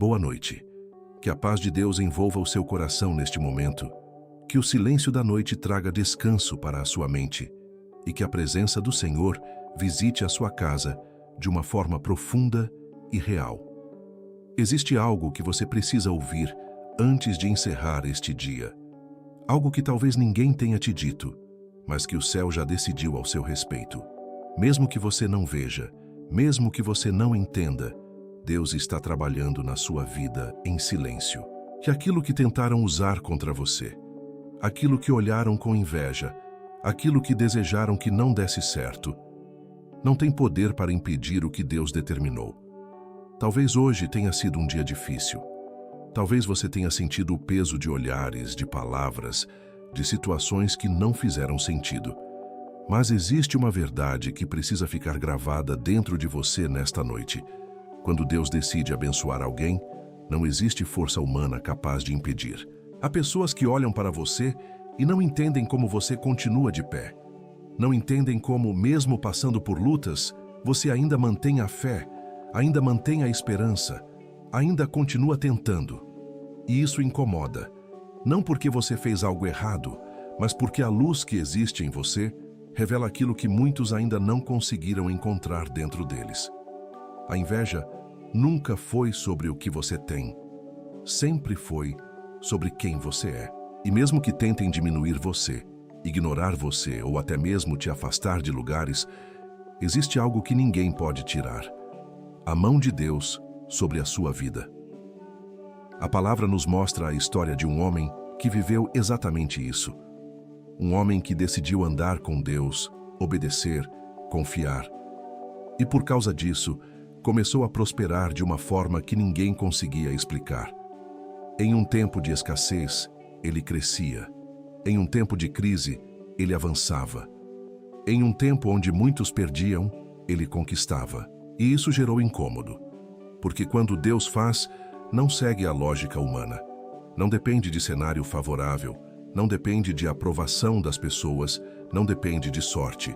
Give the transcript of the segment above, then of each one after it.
Boa noite. Que a paz de Deus envolva o seu coração neste momento. Que o silêncio da noite traga descanso para a sua mente. E que a presença do Senhor visite a sua casa de uma forma profunda e real. Existe algo que você precisa ouvir antes de encerrar este dia. Algo que talvez ninguém tenha te dito, mas que o céu já decidiu ao seu respeito. Mesmo que você não veja, mesmo que você não entenda, Deus está trabalhando na sua vida em silêncio. Que aquilo que tentaram usar contra você, aquilo que olharam com inveja, aquilo que desejaram que não desse certo, não tem poder para impedir o que Deus determinou. Talvez hoje tenha sido um dia difícil. Talvez você tenha sentido o peso de olhares, de palavras, de situações que não fizeram sentido. Mas existe uma verdade que precisa ficar gravada dentro de você nesta noite. Quando Deus decide abençoar alguém, não existe força humana capaz de impedir. Há pessoas que olham para você e não entendem como você continua de pé. Não entendem como, mesmo passando por lutas, você ainda mantém a fé, ainda mantém a esperança, ainda continua tentando. E isso incomoda. Não porque você fez algo errado, mas porque a luz que existe em você revela aquilo que muitos ainda não conseguiram encontrar dentro deles. A inveja nunca foi sobre o que você tem. Sempre foi sobre quem você é. E mesmo que tentem diminuir você, ignorar você ou até mesmo te afastar de lugares, existe algo que ninguém pode tirar: a mão de Deus sobre a sua vida. A palavra nos mostra a história de um homem que viveu exatamente isso. Um homem que decidiu andar com Deus, obedecer, confiar. E por causa disso, começou a prosperar de uma forma que ninguém conseguia explicar. Em um tempo de escassez, ele crescia. Em um tempo de crise, ele avançava. Em um tempo onde muitos perdiam, ele conquistava. E isso gerou incômodo. Porque quando Deus faz, não segue a lógica humana. Não depende de cenário favorável, não depende de aprovação das pessoas, não depende de sorte.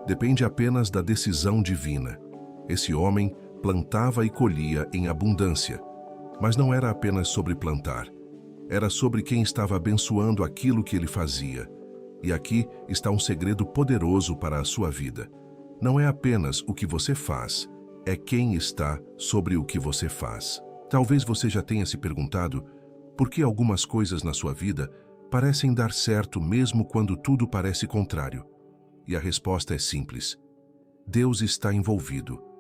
Depende apenas da decisão divina. Esse homem plantava e colhia em abundância. Mas não era apenas sobre plantar. Era sobre quem estava abençoando aquilo que ele fazia. E aqui está um segredo poderoso para a sua vida. Não é apenas o que você faz, é quem está sobre o que você faz. Talvez você já tenha se perguntado por que algumas coisas na sua vida parecem dar certo mesmo quando tudo parece contrário. E a resposta é simples: Deus está envolvido.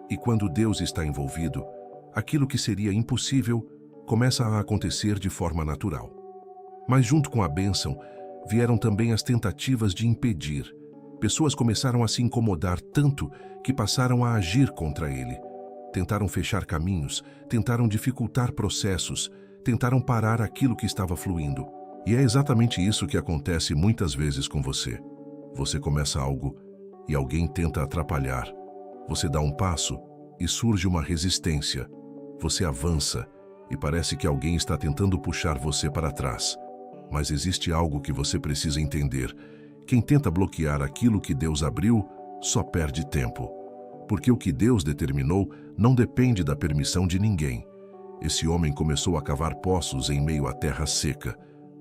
E quando Deus está envolvido, aquilo que seria impossível começa a acontecer de forma natural. Mas junto com a bênção, vieram também as tentativas de impedir. Pessoas começaram a se incomodar tanto que passaram a agir contra ele. Tentaram fechar caminhos, tentaram dificultar processos, tentaram parar aquilo que estava fluindo. E é exatamente isso que acontece muitas vezes com você. Você começa algo e alguém tenta atrapalhar. Você dá um passo e surge uma resistência. Você avança e parece que alguém está tentando puxar você para trás. Mas existe algo que você precisa entender. Quem tenta bloquear aquilo que Deus abriu só perde tempo. Porque o que Deus determinou não depende da permissão de ninguém. Esse homem começou a cavar poços em meio à terra seca.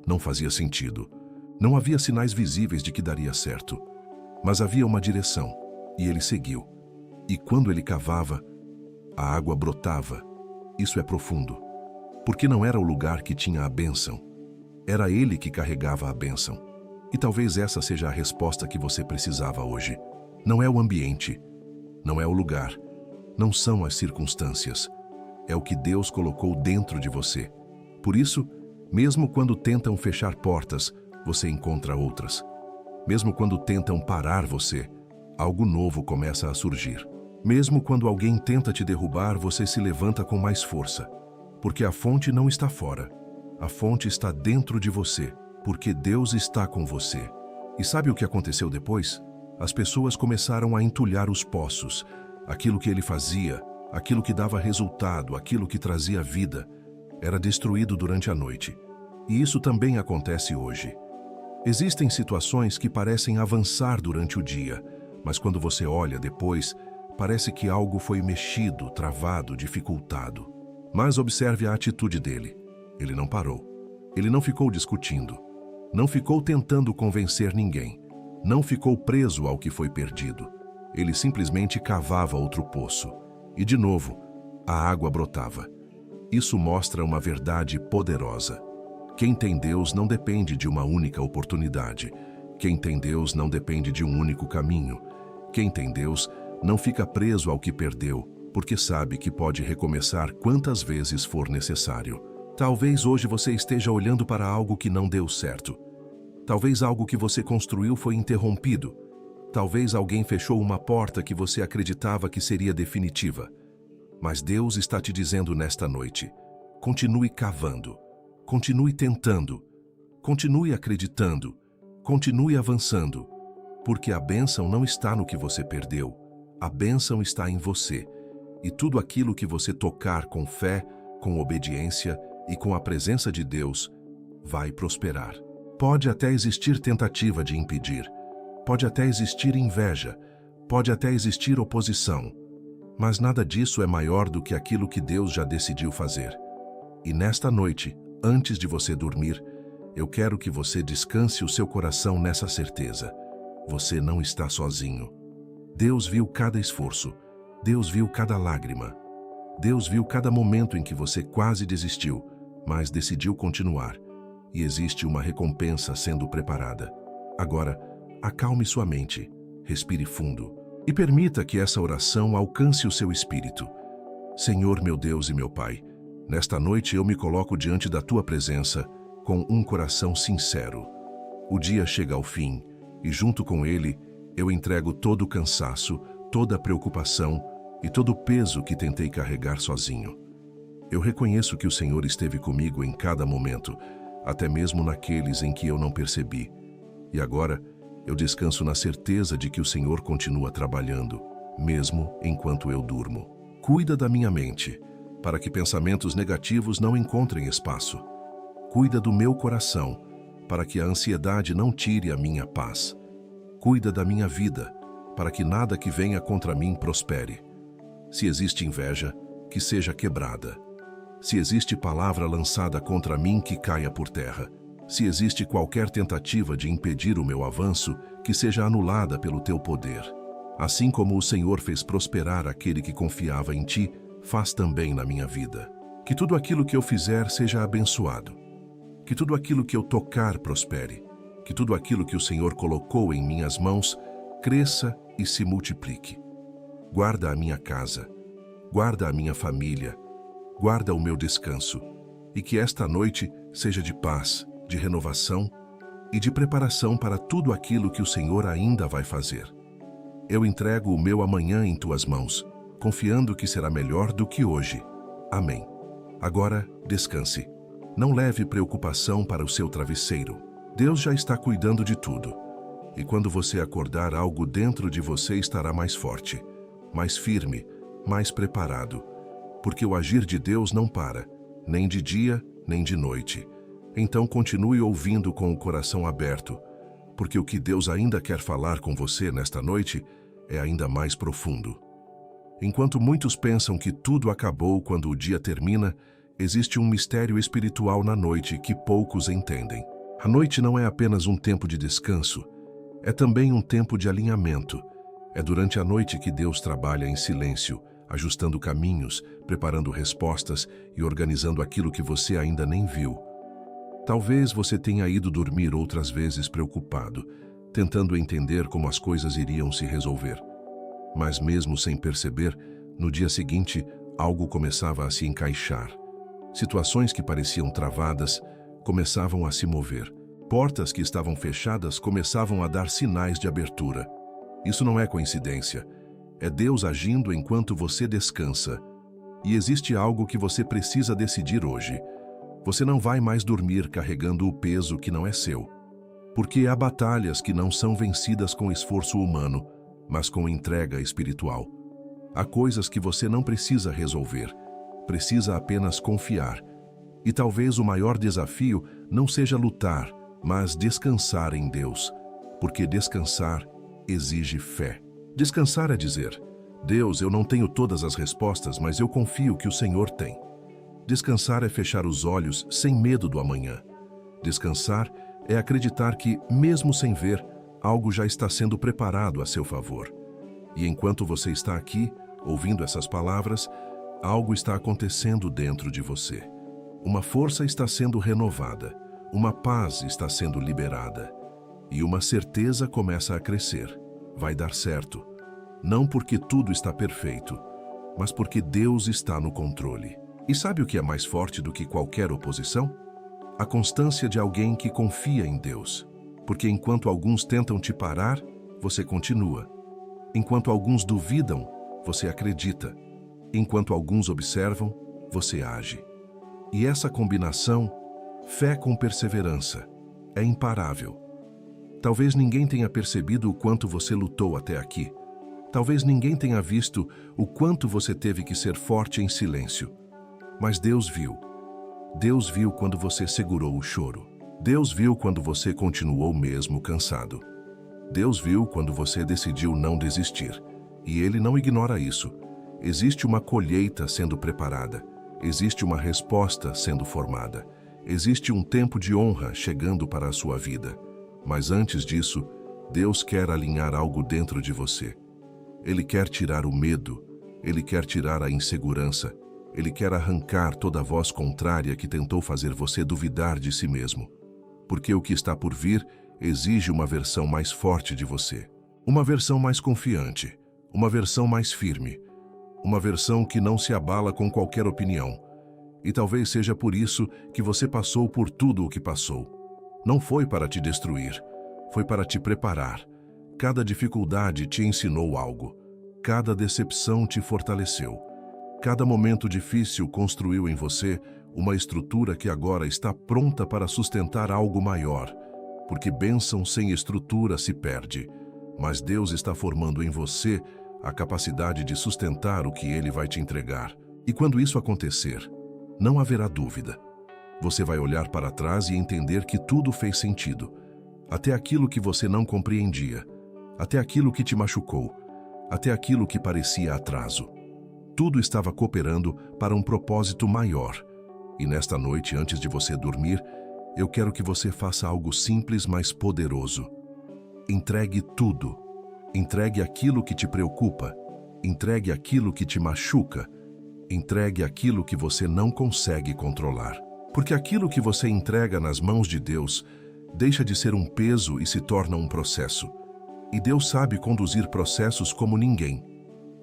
Não fazia sentido. Não havia sinais visíveis de que daria certo. Mas havia uma direção, e ele seguiu. E quando ele cavava, a água brotava. Isso é profundo. Porque não era o lugar que tinha a bênção. Era ele que carregava a bênção. E talvez essa seja a resposta que você precisava hoje. Não é o ambiente, não é o lugar, não são as circunstâncias. É o que Deus colocou dentro de você. Por isso, mesmo quando tentam fechar portas, você encontra outras. Mesmo quando tentam parar você, algo novo começa a surgir. Mesmo quando alguém tenta te derrubar, você se levanta com mais força. Porque a fonte não está fora. A fonte está dentro de você, porque Deus está com você. E sabe o que aconteceu depois? As pessoas começaram a entulhar os poços. Aquilo que ele fazia, aquilo que dava resultado, aquilo que trazia vida, era destruído durante a noite. E isso também acontece hoje. Existem situações que parecem avançar durante o dia, mas quando você olha depois, parece que algo foi mexido, travado, dificultado. Mas observe a atitude dele. Ele não parou. Ele não ficou discutindo. Não ficou tentando convencer ninguém. Não ficou preso ao que foi perdido. Ele simplesmente cavava outro poço. E, de novo, a água brotava. Isso mostra uma verdade poderosa. Quem tem Deus não depende de uma única oportunidade. Quem tem Deus não depende de um único caminho. Quem tem Deus não fica preso ao que perdeu, porque sabe que pode recomeçar quantas vezes for necessário. Talvez hoje você esteja olhando para algo que não deu certo. Talvez algo que você construiu foi interrompido. Talvez alguém fechou uma porta que você acreditava que seria definitiva. Mas Deus está te dizendo nesta noite: continue cavando, continue tentando, continue acreditando, continue avançando, porque a bênção não está no que você perdeu, a bênção está em você. E tudo aquilo que você tocar com fé, com obediência e com a presença de Deus, vai prosperar. Pode até existir tentativa de impedir, pode até existir inveja, pode até existir oposição, mas nada disso é maior do que aquilo que Deus já decidiu fazer. E nesta noite, antes de você dormir, eu quero que você descanse o seu coração nessa certeza. Você não está sozinho. Deus viu cada esforço. Deus viu cada lágrima. Deus viu cada momento em que você quase desistiu, mas decidiu continuar. E existe uma recompensa sendo preparada. Agora, acalme sua mente, respire fundo e permita que essa oração alcance o seu espírito. Senhor, meu Deus e meu Pai, nesta noite eu me coloco diante da Tua presença com um coração sincero. O dia chega ao fim e, junto com ele, eu entrego todo o cansaço, toda a preocupação e todo o peso que tentei carregar sozinho. Eu reconheço que o Senhor esteve comigo em cada momento, até mesmo naqueles em que eu não percebi. E agora, eu descanso na certeza de que o Senhor continua trabalhando, mesmo enquanto eu durmo. Cuida da minha mente, para que pensamentos negativos não encontrem espaço. Cuida do meu coração, para que a ansiedade não tire a minha paz. Cuida da minha vida, para que nada que venha contra mim prospere. Se existe inveja, que seja quebrada. Se existe palavra lançada contra mim, que caia por terra. Se existe qualquer tentativa de impedir o meu avanço, que seja anulada pelo teu poder. Assim como o Senhor fez prosperar aquele que confiava em ti, faz também na minha vida. Que tudo aquilo que eu fizer seja abençoado. Que tudo aquilo que eu tocar prospere. Que tudo aquilo que o Senhor colocou em minhas mãos cresça e se multiplique. Guarda a minha casa, guarda a minha família, guarda o meu descanso, e que esta noite seja de paz, de renovação e de preparação para tudo aquilo que o Senhor ainda vai fazer. Eu entrego o meu amanhã em tuas mãos, confiando que será melhor do que hoje. Amém. Agora, descanse. Não leve preocupação para o seu travesseiro. Deus já está cuidando de tudo. E quando você acordar, algo dentro de você estará mais forte, mais firme, mais preparado. Porque o agir de Deus não para, nem de dia, nem de noite. Então continue ouvindo com o coração aberto, porque o que Deus ainda quer falar com você nesta noite é ainda mais profundo. Enquanto muitos pensam que tudo acabou quando o dia termina, existe um mistério espiritual na noite que poucos entendem. A noite não é apenas um tempo de descanso, é também um tempo de alinhamento. É durante a noite que Deus trabalha em silêncio, ajustando caminhos, preparando respostas e organizando aquilo que você ainda nem viu. Talvez você tenha ido dormir outras vezes preocupado, tentando entender como as coisas iriam se resolver. Mas mesmo sem perceber, no dia seguinte, algo começava a se encaixar. Situações que pareciam travadas começavam a se mover. Portas que estavam fechadas começavam a dar sinais de abertura. Isso não é coincidência. É Deus agindo enquanto você descansa. E existe algo que você precisa decidir hoje. Você não vai mais dormir carregando o peso que não é seu. Porque há batalhas que não são vencidas com esforço humano, mas com entrega espiritual. Há coisas que você não precisa resolver, precisa apenas confiar. E talvez o maior desafio não seja lutar, mas descansar em Deus. Porque descansar exige fé. Descansar é dizer: Deus, eu não tenho todas as respostas, mas eu confio que o Senhor tem. Descansar é fechar os olhos sem medo do amanhã. Descansar é acreditar que, mesmo sem ver, algo já está sendo preparado a seu favor. E enquanto você está aqui, ouvindo essas palavras, algo está acontecendo dentro de você. Uma força está sendo renovada, uma paz está sendo liberada. E uma certeza começa a crescer. Vai dar certo. Não porque tudo está perfeito, mas porque Deus está no controle. E sabe o que é mais forte do que qualquer oposição? A constância de alguém que confia em Deus. Porque enquanto alguns tentam te parar, você continua. Enquanto alguns duvidam, você acredita. Enquanto alguns observam, você age. E essa combinação, fé com perseverança, é imparável. Talvez ninguém tenha percebido o quanto você lutou até aqui. Talvez ninguém tenha visto o quanto você teve que ser forte em silêncio. Mas Deus viu. Deus viu quando você segurou o choro. Deus viu quando você continuou mesmo cansado. Deus viu quando você decidiu não desistir. E Ele não ignora isso. Existe uma colheita sendo preparada. Existe uma resposta sendo formada. Existe um tempo de honra chegando para a sua vida. Mas antes disso, Deus quer alinhar algo dentro de você. Ele quer tirar o medo. Ele quer tirar a insegurança. Ele quer arrancar toda a voz contrária que tentou fazer você duvidar de si mesmo. Porque o que está por vir exige uma versão mais forte de você. Uma versão mais confiante. Uma versão mais firme. Uma versão que não se abala com qualquer opinião. E talvez seja por isso que você passou por tudo o que passou. Não foi para te destruir. Foi para te preparar. Cada dificuldade te ensinou algo. Cada decepção te fortaleceu. Cada momento difícil construiu em você uma estrutura que agora está pronta para sustentar algo maior, porque bênção sem estrutura se perde, mas Deus está formando em você a capacidade de sustentar o que Ele vai te entregar. E quando isso acontecer, não haverá dúvida. Você vai olhar para trás e entender que tudo fez sentido, até aquilo que você não compreendia, até aquilo que te machucou, até aquilo que parecia atraso. Tudo estava cooperando para um propósito maior. E nesta noite, antes de você dormir, eu quero que você faça algo simples, mas poderoso. Entregue tudo. Entregue aquilo que te preocupa. Entregue aquilo que te machuca. Entregue aquilo que você não consegue controlar. Porque aquilo que você entrega nas mãos de Deus deixa de ser um peso e se torna um processo. E Deus sabe conduzir processos como ninguém.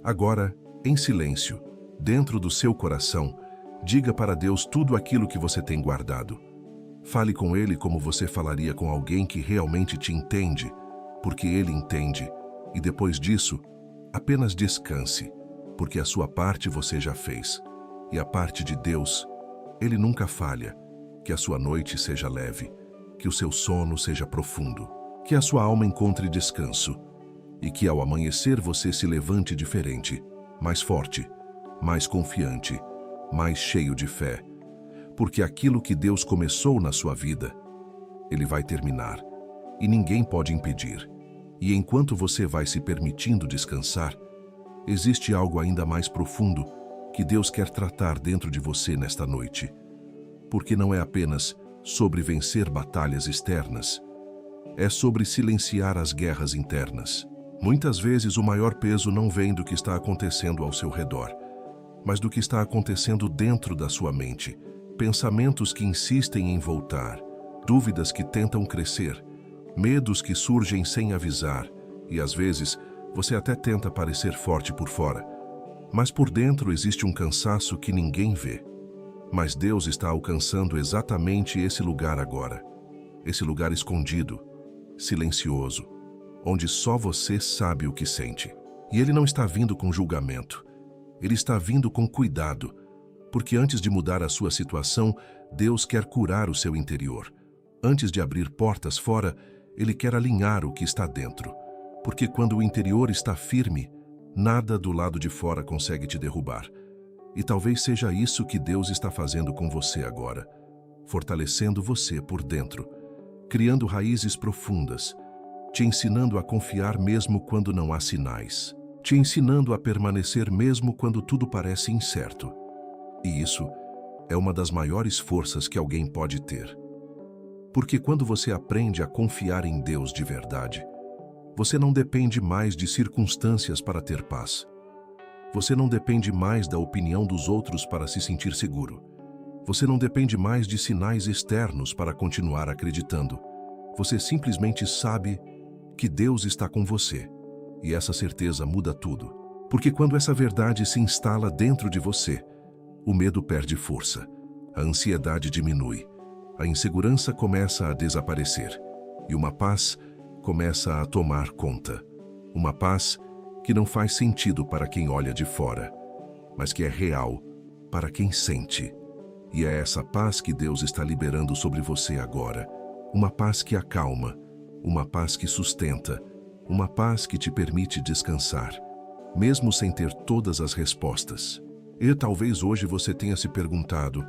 Agora, em silêncio, dentro do seu coração, diga para Deus tudo aquilo que você tem guardado. Fale com Ele como você falaria com alguém que realmente te entende, porque Ele entende. E depois disso, apenas descanse, porque a sua parte você já fez. E a parte de Deus, Ele nunca falha. Que a sua noite seja leve, que o seu sono seja profundo, que a sua alma encontre descanso e que ao amanhecer você se levante diferente, mais forte, mais confiante, mais cheio de fé, porque aquilo que Deus começou na sua vida, Ele vai terminar, e ninguém pode impedir. E enquanto você vai se permitindo descansar, existe algo ainda mais profundo que Deus quer tratar dentro de você nesta noite. Porque não é apenas sobre vencer batalhas externas, é sobre silenciar as guerras internas. Muitas vezes o maior peso não vem do que está acontecendo ao seu redor, mas do que está acontecendo dentro da sua mente. Pensamentos que insistem em voltar, dúvidas que tentam crescer, medos que surgem sem avisar, e às vezes você até tenta parecer forte por fora, mas por dentro existe um cansaço que ninguém vê. Mas Deus está alcançando exatamente esse lugar agora, esse lugar escondido, silencioso, onde só você sabe o que sente. E Ele não está vindo com julgamento, Ele está vindo com cuidado, porque antes de mudar a sua situação, Deus quer curar o seu interior. Antes de abrir portas fora, Ele quer alinhar o que está dentro, porque quando o interior está firme, nada do lado de fora consegue te derrubar. E talvez seja isso que Deus está fazendo com você agora, fortalecendo você por dentro, criando raízes profundas, te ensinando a confiar mesmo quando não há sinais, te ensinando a permanecer mesmo quando tudo parece incerto. E isso é uma das maiores forças que alguém pode ter. Porque quando você aprende a confiar em Deus de verdade, você não depende mais de circunstâncias para ter paz. Você não depende mais da opinião dos outros para se sentir seguro. Você não depende mais de sinais externos para continuar acreditando. Você simplesmente sabe que Deus está com você. E essa certeza muda tudo. Porque quando essa verdade se instala dentro de você, o medo perde força, a ansiedade diminui, a insegurança começa a desaparecer e uma paz começa a tomar conta. Uma paz que não faz sentido para quem olha de fora, mas que é real para quem sente. E é essa paz que Deus está liberando sobre você agora. Uma paz que acalma, uma paz que sustenta, uma paz que te permite descansar, mesmo sem ter todas as respostas. E talvez hoje você tenha se perguntado,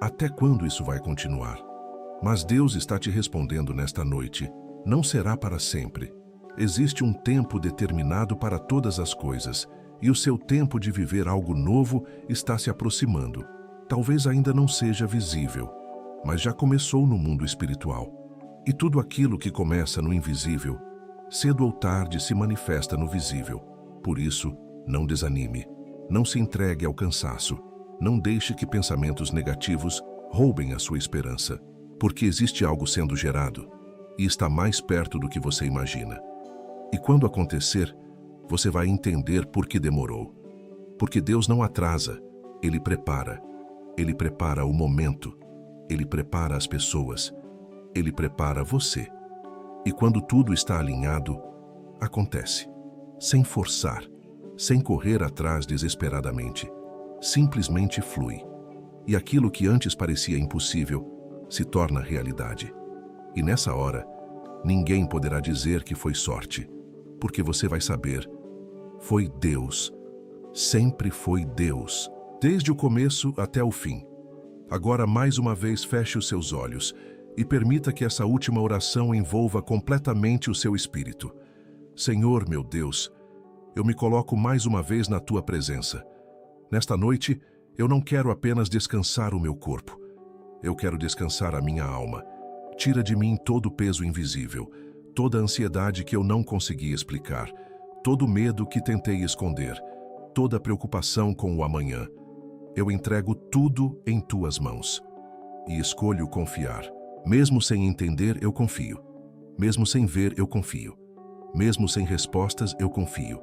até quando isso vai continuar? Mas Deus está te respondendo nesta noite, não será para sempre. Existe um tempo determinado para todas as coisas, e o seu tempo de viver algo novo está se aproximando. Talvez ainda não seja visível, mas já começou no mundo espiritual. E tudo aquilo que começa no invisível, cedo ou tarde se manifesta no visível. Por isso, não desanime, não se entregue ao cansaço, não deixe que pensamentos negativos roubem a sua esperança, porque existe algo sendo gerado e está mais perto do que você imagina. E quando acontecer, você vai entender por que demorou. Porque Deus não atrasa, Ele prepara. Ele prepara o momento, Ele prepara as pessoas, Ele prepara você. E quando tudo está alinhado, acontece. Sem forçar, sem correr atrás desesperadamente. Simplesmente flui. E aquilo que antes parecia impossível se torna realidade. E nessa hora, ninguém poderá dizer que foi sorte, porque você vai saber, foi Deus. Sempre foi Deus, desde o começo até o fim. Agora, mais uma vez, feche os seus olhos e permita que essa última oração envolva completamente o seu espírito. Senhor, meu Deus, eu me coloco mais uma vez na Tua presença. Nesta noite, eu não quero apenas descansar o meu corpo. Eu quero descansar a minha alma. Tira de mim todo o peso invisível, toda a ansiedade que eu não consegui explicar, todo o medo que tentei esconder, toda a preocupação com o amanhã. Eu entrego tudo em Tuas mãos. E escolho confiar. Mesmo sem entender, eu confio. Mesmo sem ver, eu confio. Mesmo sem respostas, eu confio.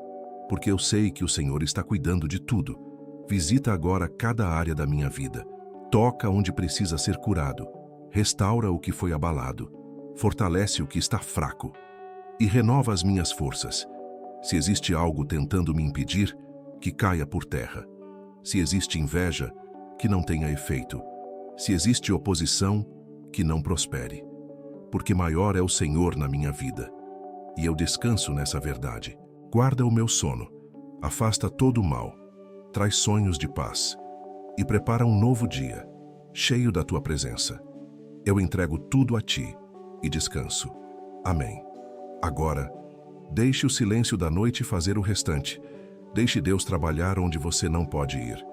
Porque eu sei que o Senhor está cuidando de tudo. Visita agora cada área da minha vida. Toca onde precisa ser curado. Restaura o que foi abalado. Fortalece o que está fraco. E renova as minhas forças. Se existe algo tentando me impedir, que caia por terra. Se existe inveja, que não tenha efeito. Se existe oposição, que não prospere. Porque maior é o Senhor na minha vida. E eu descanso nessa verdade. Guarda o meu sono. Afasta todo o mal. Traz sonhos de paz. E prepara um novo dia, cheio da Tua presença. Eu entrego tudo a Ti e descanso. Amém. Agora, deixe o silêncio da noite fazer o restante. Deixe Deus trabalhar onde você não pode ir.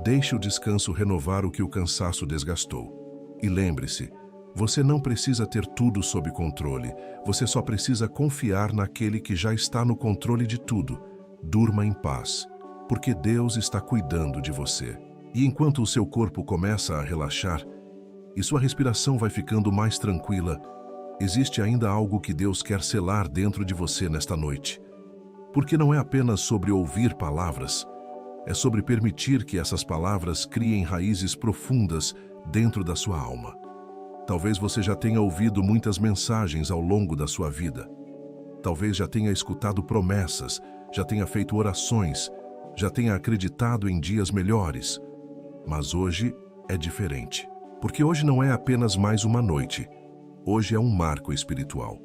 Deixe o descanso renovar o que o cansaço desgastou. E lembre-se, você não precisa ter tudo sob controle. Você só precisa confiar naquele que já está no controle de tudo. Durma em paz, porque Deus está cuidando de você. E enquanto o seu corpo começa a relaxar e sua respiração vai ficando mais tranquila, existe ainda algo que Deus quer selar dentro de você nesta noite. Porque não é apenas sobre ouvir palavras, é sobre permitir que essas palavras criem raízes profundas dentro da sua alma. Talvez você já tenha ouvido muitas mensagens ao longo da sua vida. Talvez já tenha escutado promessas, já tenha feito orações, já tenha acreditado em dias melhores. Mas hoje é diferente, porque hoje não é apenas mais uma noite. Hoje é um marco espiritual.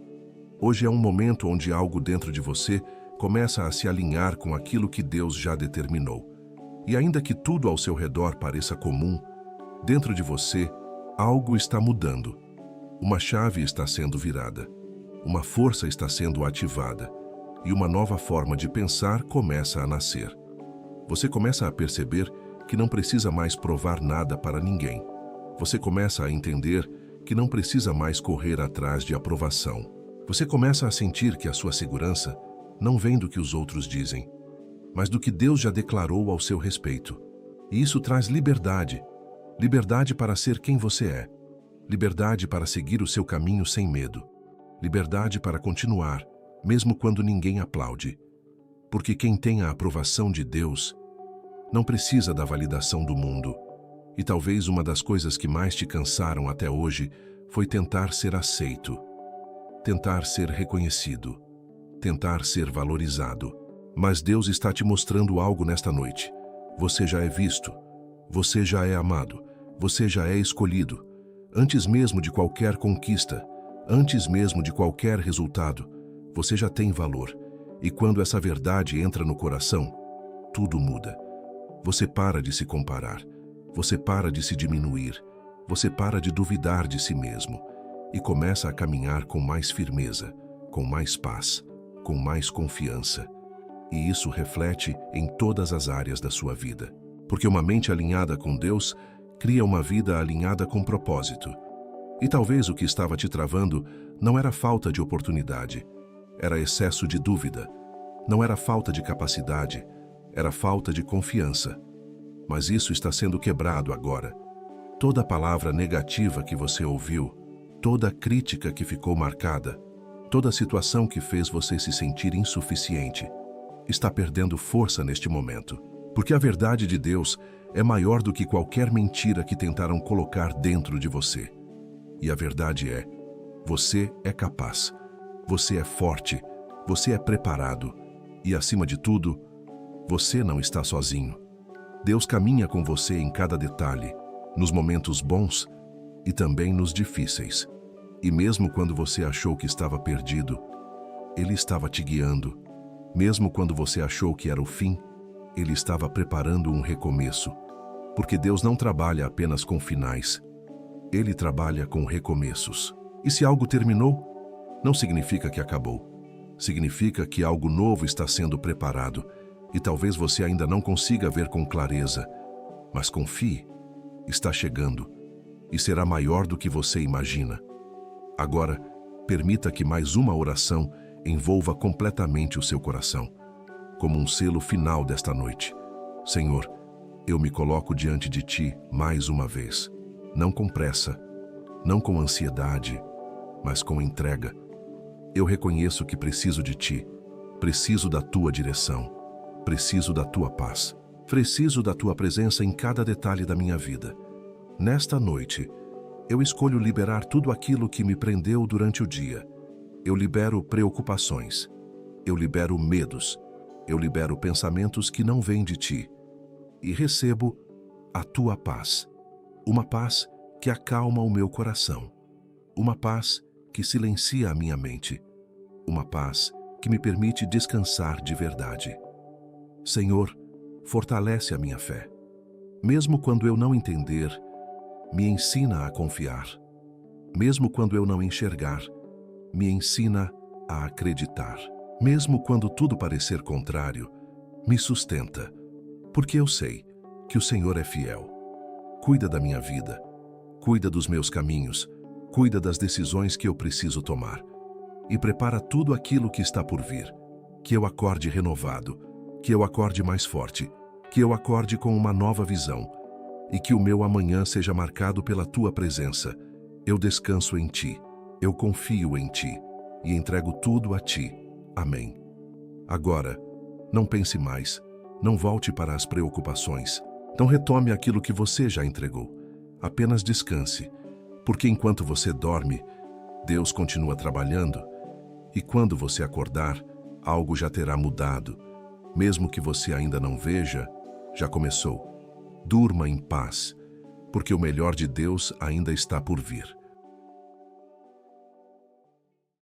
Hoje é um momento onde algo dentro de você começa a se alinhar com aquilo que Deus já determinou. E ainda que tudo ao seu redor pareça comum, dentro de você, algo está mudando. Uma chave está sendo virada. Uma força está sendo ativada. E uma nova forma de pensar começa a nascer. Você começa a perceber que não precisa mais provar nada para ninguém. Você começa a entender que não precisa mais correr atrás de aprovação. Você começa a sentir que a sua segurança não vem do que os outros dizem, mas do que Deus já declarou ao seu respeito. E isso traz liberdade. Liberdade para ser quem você é. Liberdade para seguir o seu caminho sem medo. Liberdade para continuar, mesmo quando ninguém aplaude. Porque quem tem a aprovação de Deus não precisa da validação do mundo. E talvez uma das coisas que mais te cansaram até hoje foi tentar ser aceito, tentar ser reconhecido, tentar ser valorizado. Mas Deus está te mostrando algo nesta noite. Você já é visto, você já é amado, você já é escolhido. Antes mesmo de qualquer conquista, antes mesmo de qualquer resultado, você já tem valor. E quando essa verdade entra no coração, tudo muda. Você para de se comparar, você para de se diminuir, você para de duvidar de si mesmo e começa a caminhar com mais firmeza, com mais paz, com mais confiança. E isso reflete em todas as áreas da sua vida. Porque uma mente alinhada com Deus cria uma vida alinhada com propósito. E talvez o que estava te travando não era falta de oportunidade, era excesso de dúvida. Não era falta de capacidade, era falta de confiança. Mas isso está sendo quebrado agora. Toda palavra negativa que você ouviu, toda crítica que ficou marcada, toda situação que fez você se sentir insuficiente, está perdendo força neste momento. Porque a verdade de Deus é maior do que qualquer mentira que tentaram colocar dentro de você. E a verdade é, você é capaz, você é forte, você é preparado e, acima de tudo, você não está sozinho. Deus caminha com você em cada detalhe, nos momentos bons e também nos difíceis. E mesmo quando você achou que estava perdido, Ele estava te guiando. Mesmo quando você achou que era o fim, Ele estava preparando um recomeço. Porque Deus não trabalha apenas com finais. Ele trabalha com recomeços. E se algo terminou, não significa que acabou. Significa que algo novo está sendo preparado. E talvez você ainda não consiga ver com clareza. Mas confie, está chegando. E será maior do que você imagina. Agora, permita que mais uma oração envolva completamente o seu coração. Como um selo final desta noite. Senhor, eu me coloco diante de Ti mais uma vez. Não com pressa, não com ansiedade, mas com entrega. Eu reconheço que preciso de Ti, preciso da Tua direção, preciso da Tua paz, preciso da Tua presença em cada detalhe da minha vida. Nesta noite, eu escolho liberar tudo aquilo que me prendeu durante o dia. Eu libero preocupações, eu libero medos, eu libero pensamentos que não vêm de Ti e recebo a Tua paz. Uma paz que acalma o meu coração. Uma paz que silencia a minha mente. Uma paz que me permite descansar de verdade. Senhor, fortalece a minha fé. Mesmo quando eu não entender, me ensina a confiar. Mesmo quando eu não enxergar, me ensina a acreditar. Mesmo quando tudo parecer contrário, me sustenta. Porque eu sei que o Senhor é fiel. Cuida da minha vida, cuida dos meus caminhos, cuida das decisões que eu preciso tomar e prepara tudo aquilo que está por vir. Que eu acorde renovado, que eu acorde mais forte, que eu acorde com uma nova visão e que o meu amanhã seja marcado pela Tua presença. Eu descanso em Ti, eu confio em Ti e entrego tudo a Ti. Amém. Agora, não pense mais, não volte para as preocupações. Não retome aquilo que você já entregou. Apenas descanse, porque enquanto você dorme, Deus continua trabalhando. E quando você acordar, algo já terá mudado. Mesmo que você ainda não veja, já começou. Durma em paz, porque o melhor de Deus ainda está por vir.